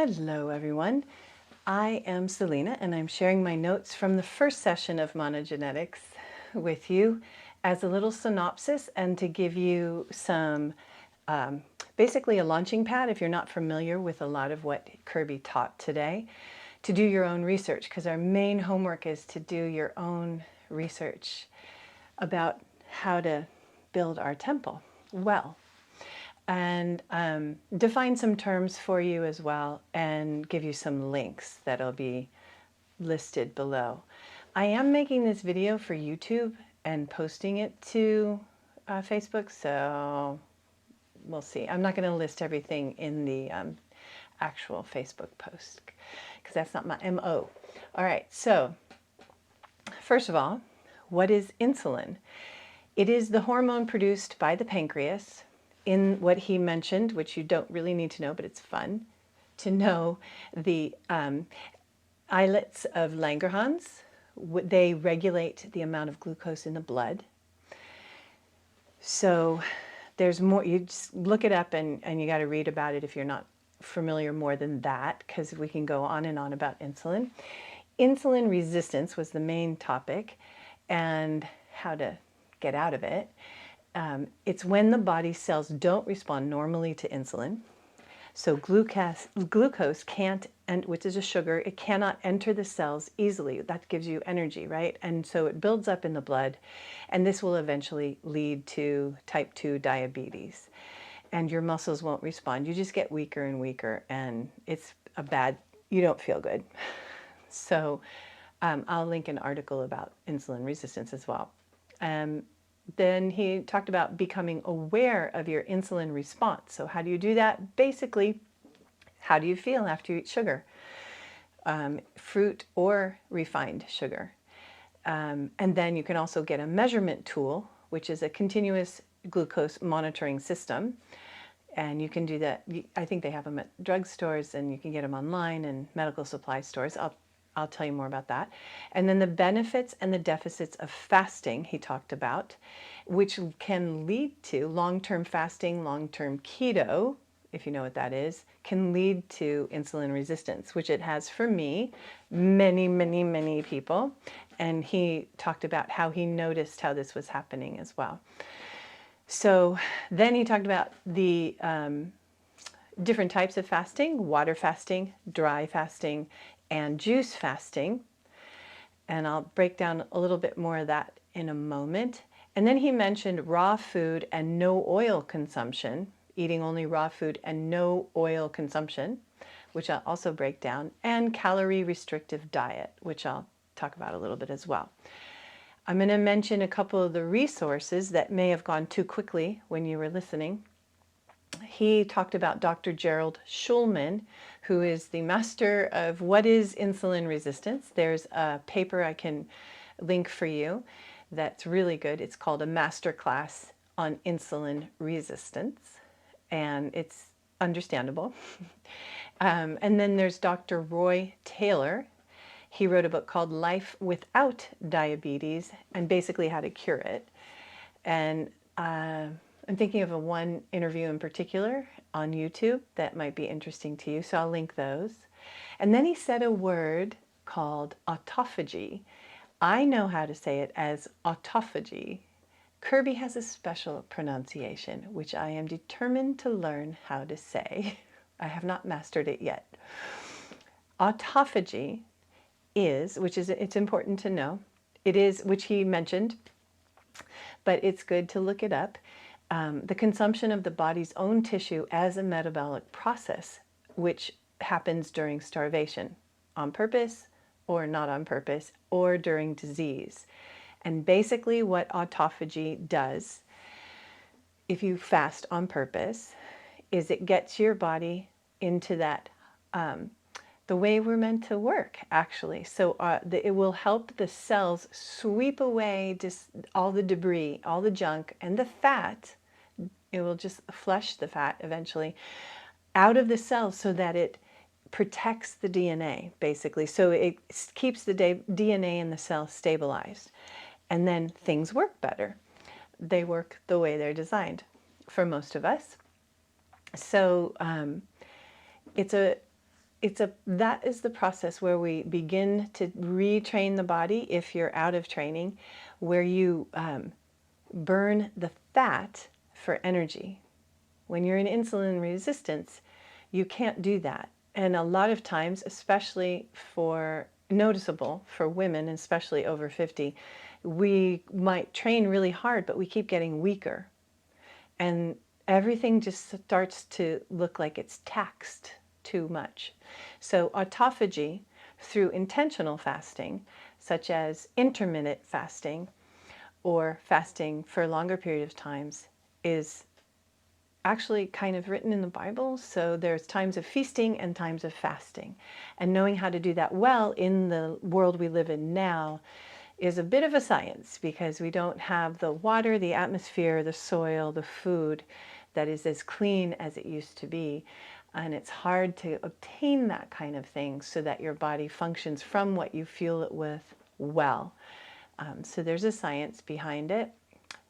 Hello everyone, I am Salina and I'm sharing my notes from the first session of Monogenetics with you as a little synopsis and to give you some, basically a launching pad if you're not familiar with a lot of what Kirby taught today, to do your own research, because our main homework is to do your own research about how to build our temple well. And define some terms for you as well and give you some links that'll be listed below. I am making this video for YouTube and posting it to Facebook, so we'll see. I'm not going to list everything in the actual Facebook post because that's not my MO. All right, so first of all, what is insulin? It is the hormone produced by the pancreas in what he mentioned, which you don't really need to know, but it's fun to know, the islets of Langerhans. They regulate the amount of glucose in the blood. So there's more, you just look it up and you got to read about it if you're not familiar more than that, because we can go on and on about insulin. Insulin resistance was the main topic and how to get out of it. It's when the body cells don't respond normally to insulin. So glucose can't, which is a sugar, it cannot enter the cells easily. That gives you energy, right? And so it builds up in the blood, and this will eventually lead to type 2 diabetes. And your muscles won't respond. You just get weaker and weaker, and it's a bad, you don't feel good. So I'll link an article about insulin resistance as well. Then he talked about becoming aware of your insulin response. So how do you do that? Basically, how do you feel after you eat sugar? Fruit or refined sugar. And then you can also get a measurement tool, which is a continuous glucose monitoring system. And you can do that. I think they have them at drugstores, and you can get them online and medical supply stores. I'll tell you more about that. And then the benefits and the deficits of fasting he talked about, which can lead to long-term fasting, long-term keto, if you know what that is, can lead to insulin resistance, which it has for me, many people. And he talked about how he noticed how this was happening as well. So then he talked about the different types of fasting: water fasting, dry fasting, and juice fasting. And I'll break down a little bit more of that in a moment. And then he mentioned raw food and no oil consumption, eating only raw food and no oil consumption, which I'll also break down, and calorie restrictive diet, which I'll talk about a little bit as well. I'm going to mention a couple of the resources that may have gone too quickly when you were listening. He talked about Dr. Gerald Shulman, who is the master of what is insulin resistance. There's a paper I can link for you that's really good. It's called A Master Class on Insulin Resistance, and it's understandable. And then there's Dr. Roy Taylor. He wrote a book called Life Without Diabetes and basically how to cure it. And I'm thinking of one interview in particular on YouTube that might be interesting to you, so I'll link those. And then he said a word called autophagy. I know how to say it as autophagy. Kirby has a special pronunciation, which I am determined to learn how to say. I have not mastered it yet. Autophagy is, it's important to know, it is, which he mentioned, but it's good to look it up. The consumption of the body's own tissue as a metabolic process, which happens during starvation, on purpose or not on purpose, or during disease. And basically what autophagy does, if you fast on purpose, is it gets your body into that, the way we're meant to work, actually. So it will help the cells sweep away just all the debris, all the junk, and the fat. It will just flush the fat eventually out of the cells so that it protects the DNA, basically. So it keeps the DNA in the cell stabilized. And then things work better. They work the way they're designed for most of us. So it's a that is the process where we begin to retrain the body if you're out of training, where you burn the fat for energy. When you're in insulin resistance, you can't do that. And a lot of times, especially noticeable for women, especially over 50, we might train really hard, but we keep getting weaker. And everything just starts to look like it's taxed too much. So autophagy through intentional fasting, such as intermittent fasting or fasting for a longer period of times, is actually kind of written in the Bible. So there's times of feasting and times of fasting. And knowing how to do that well in the world we live in now is a bit of a science, because we don't have the water, the atmosphere, the soil, the food that is as clean as it used to be. And it's hard to obtain that kind of thing so that your body functions from what you fuel it with well. So there's a science behind it.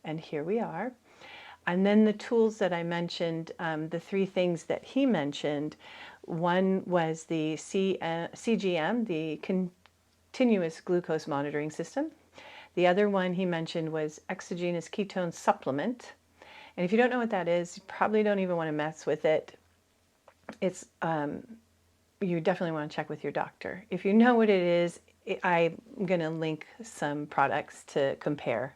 And here we are. And then the tools that I mentioned, the three things that he mentioned, one was the CGM, the Continuous Glucose Monitoring System. The other one he mentioned was Exogenous Ketones Supplement. And if you don't know what that is, you probably don't even want to mess with it. It's you definitely want to check with your doctor. If you know what it is, I'm going to link some products to compare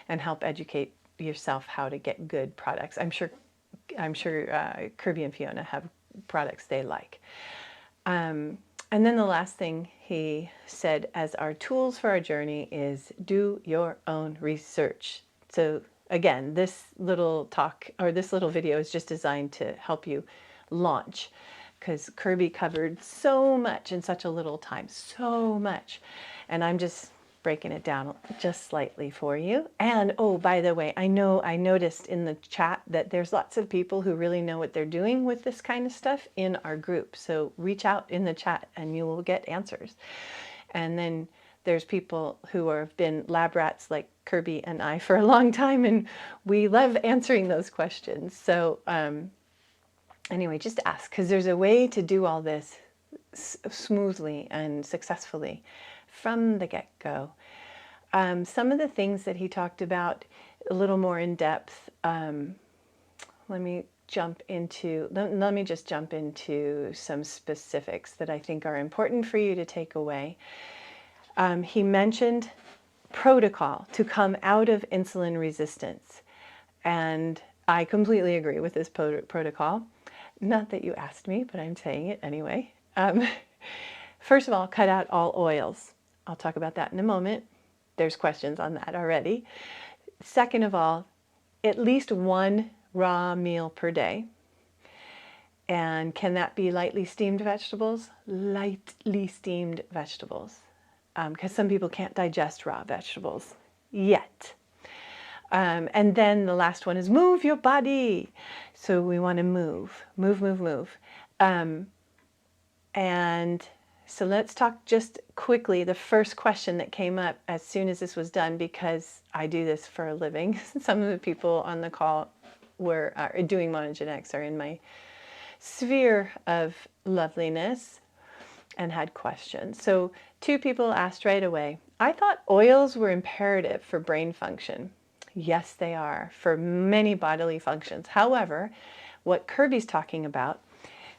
and help educate yourself how to get good products. I'm sure Kirby and Fiona have products they like. And then the last thing he said as our tools for our journey is do your own research. So again, this little talk or this little video is just designed to help you launch, because Kirby covered so much in such a little time, so much. And I'm just breaking it down just slightly for you. And oh, by the way, I noticed in the chat that there's lots of people who really know what they're doing with this kind of stuff in our group. So reach out in the chat and you will get answers. And then there's people who have been lab rats like Kirby and I for a long time, and we love answering those questions. So anyway, just ask, because there's a way to do all this smoothly and successfully from the get-go. Some of the things that he talked about a little more in depth, let me just jump into some specifics that I think are important for you to take away. He mentioned protocol to come out of insulin resistance, and I completely agree with this protocol. Not that you asked me, but I'm saying it anyway. First of all, cut out all oils. I'll talk about that in a moment. There's questions on that already. Second of all, at least one raw meal per day. And can that be lightly steamed vegetables? Lightly steamed vegetables. Because some people can't digest raw vegetables yet. And then the last one is move your body. So we want to move. And so let's talk just quickly the first question that came up as soon as this was done, because I do this for a living. Some of the people on the call are doing monogenetics are in my sphere of loveliness and had questions. So two people asked right away, I thought oils were imperative for brain function. Yes, they are for many bodily functions. However, what Kirby's talking about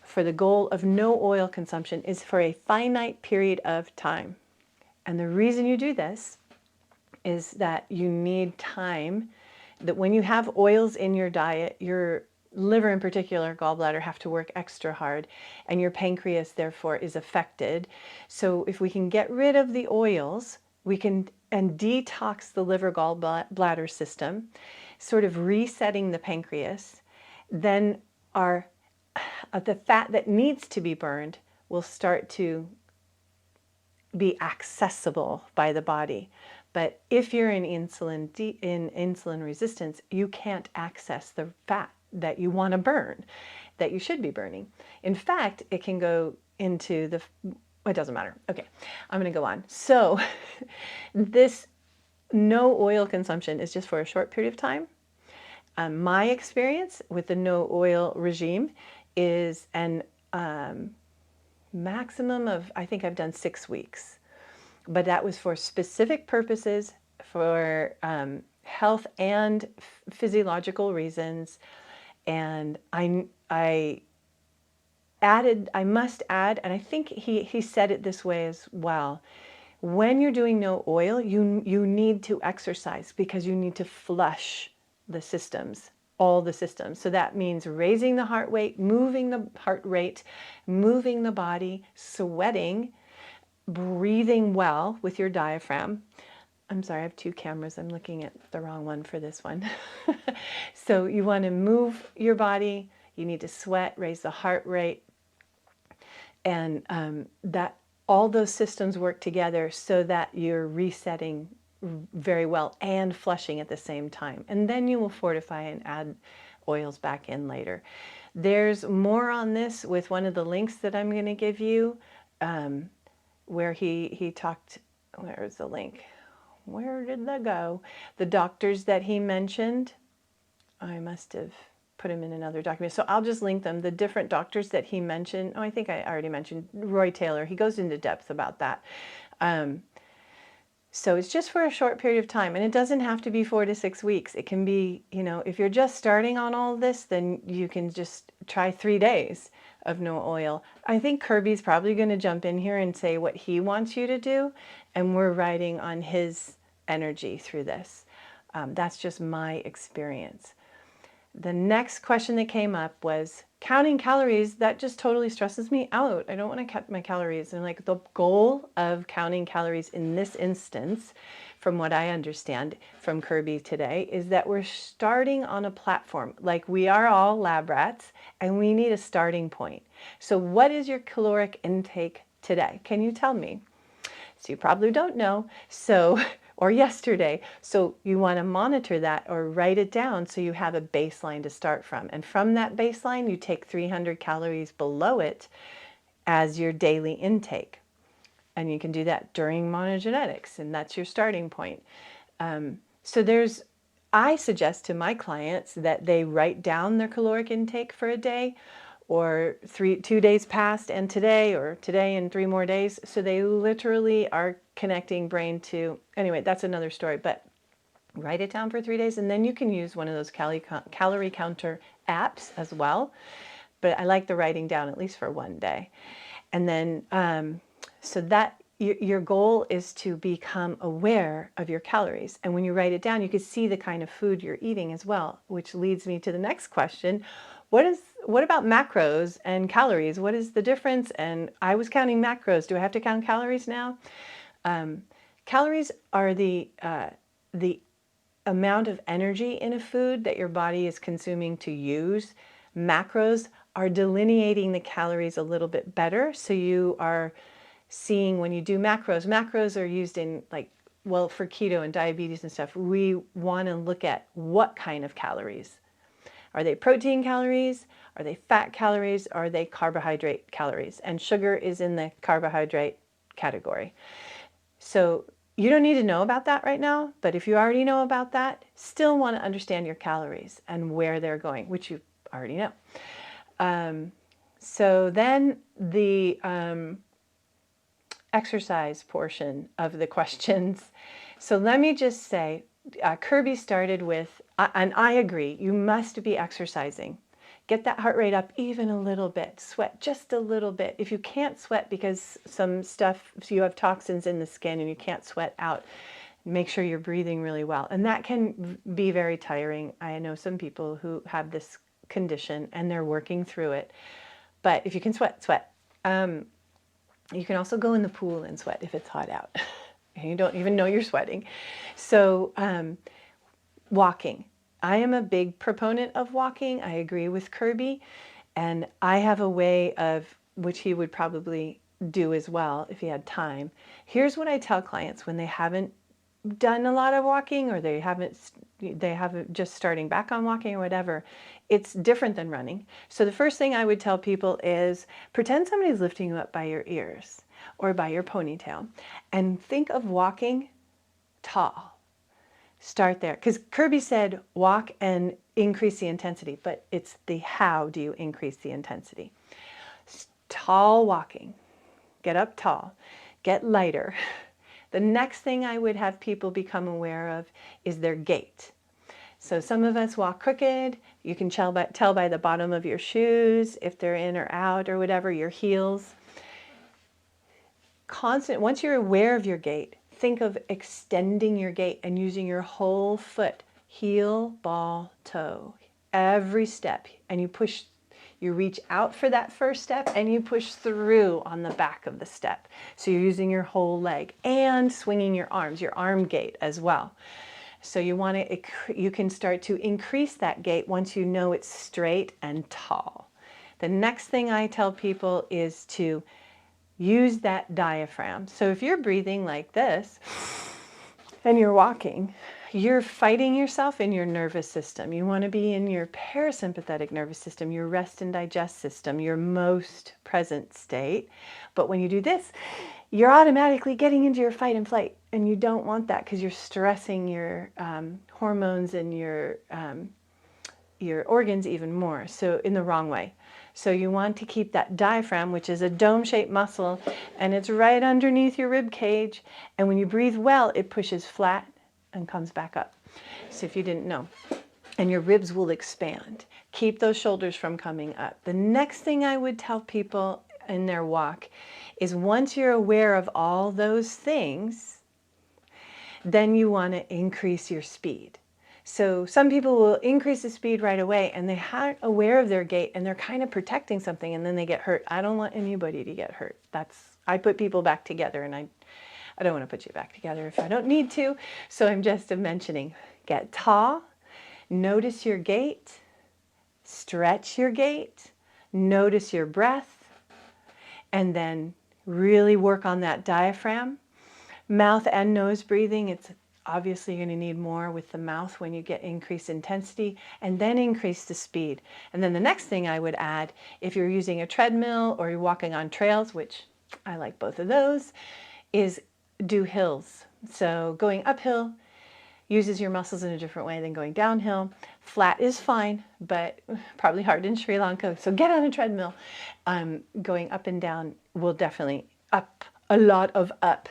for the goal of no oil consumption is for a finite period of time. And the reason you do this is that you need time, that when you have oils in your diet, your liver in particular, gallbladder, have to work extra hard, and your pancreas therefore is affected. So if we can get rid of the oils, we can detox the liver gallbladder system, sort of resetting the pancreas, then the fat that needs to be burned will start to be accessible by the body. But if you're in insulin resistance, you can't access the fat that you want to burn, that you should be burning. In fact, it can go into it doesn't matter. Okay, I'm going to go on. So this no oil consumption is just for a short period of time. My experience with the no oil regime is, and maximum of, I think I've done 6 weeks. But that was for specific purposes, for health and physiological reasons. And I must add, and I think he said it this way as well. When you're doing no oil, you need to exercise because you need to flush the systems, all the systems. So that means raising the heart rate, moving the body, sweating, breathing well with your diaphragm. I'm sorry, I have 2 cameras. I'm looking at the wrong one for this one. So you want to move your body, you need to sweat, raise the heart rate, and that all those systems work together so that you're resetting very well and flushing at the same time. And then you will fortify and add oils back in later. There's more on this with one of the links that I'm going to give you, where he talked. Where's the link? Where did that go? The doctors that he mentioned. I must have put them in another document. So I'll just link them. The different doctors that he mentioned. Oh, I think I already mentioned Roy Taylor. He goes into depth about that. So it's just for a short period of time. And it doesn't have to be 4 to 6 weeks. It can be, if you're just starting on all of this, then you can just try 3 days of no oil. I think Kirby's probably going to jump in here and say what he wants you to do. And we're riding on his energy through this. That's just my experience. The next question that came up was counting calories. That just totally stresses me out. I don't want to count my calories. And like the goal of counting calories in this instance, from what I understand from Kirby today, is that we're starting on a platform. Like we are all lab rats and we need a starting point. So what is your caloric intake today? Can you tell me? So you probably don't know. Or yesterday. So you want to monitor that or write it down so you have a baseline to start from. And from that baseline, you take 300 calories below it as your daily intake. And you can do that during monogenetics, and that's your starting point. I suggest to my clients that they write down their caloric intake for a day, or 2 days past and today, or today and 3 more days. So they literally are connecting brain to, anyway, that's another story, but write it down for 3 days. And then you can use one of those calorie counter apps as well. But I like the writing down at least for 1 day. And then, so that your goal is to become aware of your calories. And when you write it down, you can see the kind of food you're eating as well, which leads me to the next question. What about macros and calories? What is the difference? And I was counting macros. Do I have to count calories now? Calories are the amount of energy in a food that your body is consuming to use. Macros are delineating the calories a little bit better. So you are seeing when you do macros are used in for keto and diabetes and stuff. We want to look at what kind of calories. Are they protein calories? Are they fat calories? Are they carbohydrate calories? And sugar is in the carbohydrate category. So you don't need to know about that right now, but if you already know about that, still want to understand your calories and where they're going, which you already know. So then the exercise portion of the questions. So let me just say, Kirby started with, and I agree, you must be exercising. Get that heart rate up even a little bit. Sweat just a little bit. If you can't sweat because you have toxins in the skin and you can't sweat out, make sure you're breathing really well. And that can be very tiring. I know some people who have this condition and they're working through it. But if you can sweat. You can also go in the pool and sweat if it's hot out. You don't even know you're sweating. So walking. I am a big proponent of walking. I agree with Kirby. And I have a way of, which he would probably do as well if he had time. Here's what I tell clients when they haven't done a lot of walking, or they haven't just starting back on walking or whatever. It's different than running. So the first thing I would tell people is pretend somebody's lifting you up by your ears or by your ponytail, and think of walking tall. Start there, because Kirby said walk and increase the intensity, but it's the how do you increase the intensity. tall walking. Get up tall. Get lighter. The next thing I would have people become aware of is their gait. So some of us walk crooked. You can tell by the bottom of your shoes, if they're in or out or whatever, your heels. Once you're aware of your gait, think of extending your gait and using your whole foot, heel, ball, toe, every step. And you reach out for that first step and you push through on the back of the step. So you're using your whole leg and swinging your arms, your arm gait as well. So you can start to increase that gait once you know it's straight and tall. The next thing I tell people is to use that diaphragm. So if you're breathing like this and you're walking, you're fighting yourself in your nervous system. You want to be in your parasympathetic nervous system, your rest and digest system, your most present state. But when you do this, you're automatically getting into your fight and flight. And you don't want that because you're stressing your hormones and your organs even more, so in the wrong way. So you want to keep that diaphragm, which is a dome-shaped muscle, and it's right underneath your rib cage. And when you breathe well, it pushes flat and comes back up. So if you didn't know, and your ribs will expand. Keep those shoulders from coming up. The next thing I would tell people in their walk is once you're aware of all those things, then you want to increase your speed. So some people will increase the speed right away and they aren't aware of their gait and they're kind of protecting something and then they get hurt. I don't want anybody to get hurt. I put people back together, and I don't want to put you back together if I don't need to. So I'm just mentioning, get tall, notice your gait, stretch your gait, notice your breath, and then really work on that diaphragm. Mouth and nose breathing, it's obviously you're going to need more with the mouth when you get increased intensity, and then increase the speed. And then the next thing I would add, if you're using a treadmill or you're walking on trails, which I like both of those, is do hills. So going uphill uses your muscles in a different way than going downhill. Flat is fine, but probably hard in Sri Lanka. So get on a treadmill. Going up and down will definitely up, a lot of up.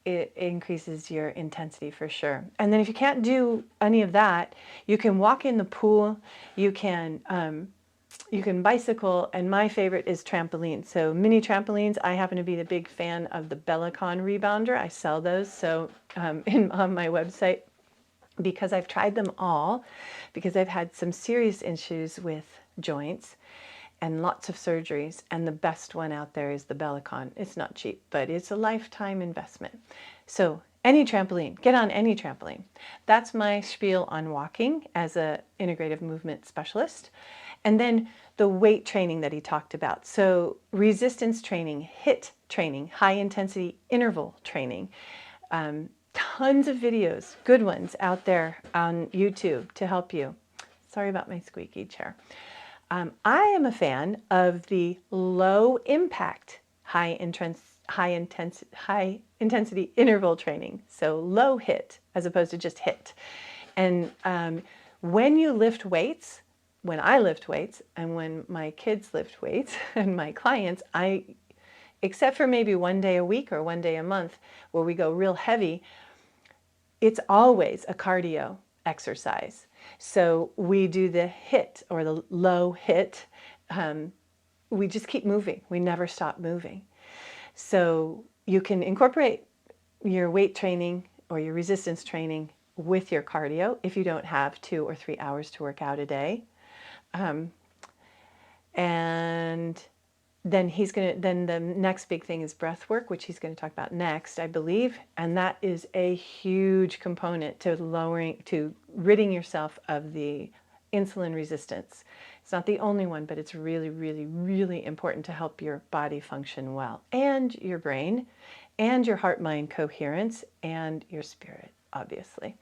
It increases your intensity for sure. And then if you can't do any of that, you can walk in the pool, you can bicycle, and my favorite is trampoline. So mini trampolines, I happen to be the big fan of the Bellicon rebounder. I sell those on my website because I've tried them all, because I've had some serious issues with joints and lots of surgeries, and the best one out there is the Bellicon. It's not cheap, but it's a lifetime investment. So any trampoline, get on any trampoline. That's my spiel on walking as a integrative movement specialist. And then the weight training that he talked about. So resistance training, HIIT training, high intensity interval training. Tons of videos, good ones out there on YouTube to help you. Sorry about my squeaky chair. I am a fan of the low impact, high intensity interval training. So low HIIT as opposed to just HIIT. And when you lift weights, when I lift weights and when my kids lift weights and my clients, except for maybe one day a week or one day a month where we go real heavy, it's always a cardio exercise. So we do the HIIT or the low HIIT. We just keep moving. We never stop moving. So you can incorporate your weight training or your resistance training with your cardio if you don't have 2 or 3 hours to work out a day. And then the next big thing is breath work, which he's going to talk about next, I believe. And that is a huge component to ridding yourself of the insulin resistance. It's not the only one, but it's really, really, really important to help your body function well, and your brain, and your heart-mind coherence, and your spirit, obviously.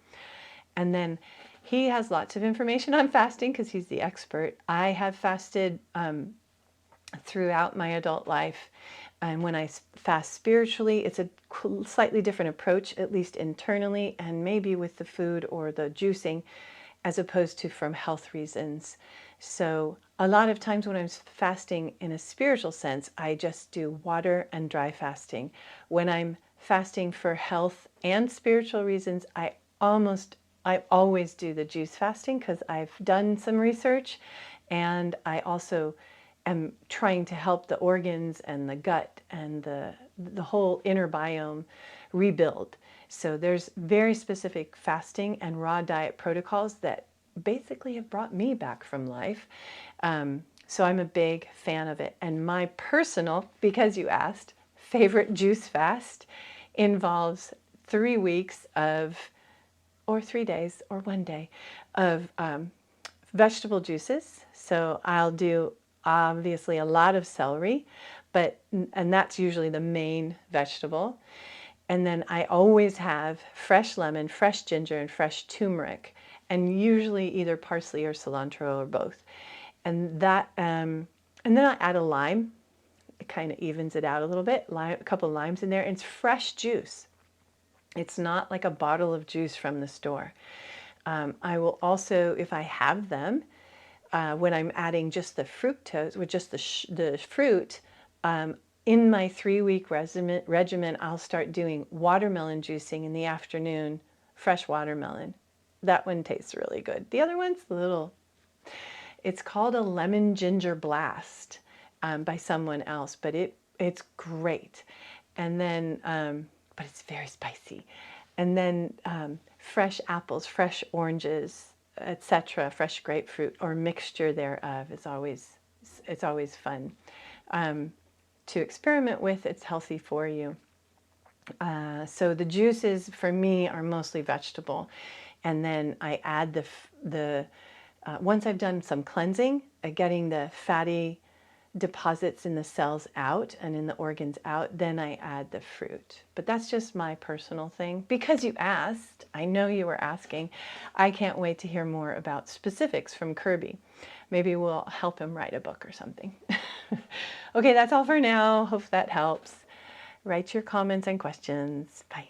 And then he has lots of information on fasting because he's the expert. I have fasted throughout my adult life. And when I fast spiritually, it's a slightly different approach, at least internally, and maybe with the food or the juicing, as opposed to from health reasons. So A lot of times when I'm fasting in a spiritual sense, I just do water and dry fasting. When I'm fasting for health and spiritual reasons, I always do the juice fasting because I've done some research, and I also am trying to help the organs and the gut and the whole inner biome rebuild. So there's very specific fasting and raw diet protocols that basically have brought me back from life. So I'm a big fan of it. And my personal, because you asked, favorite juice fast involves 3 weeks of, or 3 days, or 1 day of vegetable juices. So I'll do obviously a lot of celery, and that's usually the main vegetable. And then I always have fresh lemon, fresh ginger, and fresh turmeric, and usually either parsley or cilantro or both. And then I add a lime. It kind of evens it out a little bit. A couple of limes in there, and it's fresh juice. It's not like a bottle of juice from the store. I will also, if I have them, when I'm adding just the fructose, with just the fruit, in my 3-week regimen, I'll start doing watermelon juicing in the afternoon, fresh watermelon. That one tastes really good. The other one's a little, it's called a lemon ginger blast by someone else, but it's great. And then, but it's very spicy. And then fresh apples, fresh oranges, etc., fresh grapefruit or mixture thereof it's always fun to experiment with. It's healthy for you. So the juices for me are mostly vegetable, and then I add once I've done some cleansing, getting the fatty deposits in the cells out and in the organs out, then I add the fruit. But that's just my personal thing. Because you asked, I know you were asking, I can't wait to hear more about specifics from Kirby. Maybe we'll help him write a book or something. Okay, that's all for now. Hope that helps. Write your comments and questions. Bye.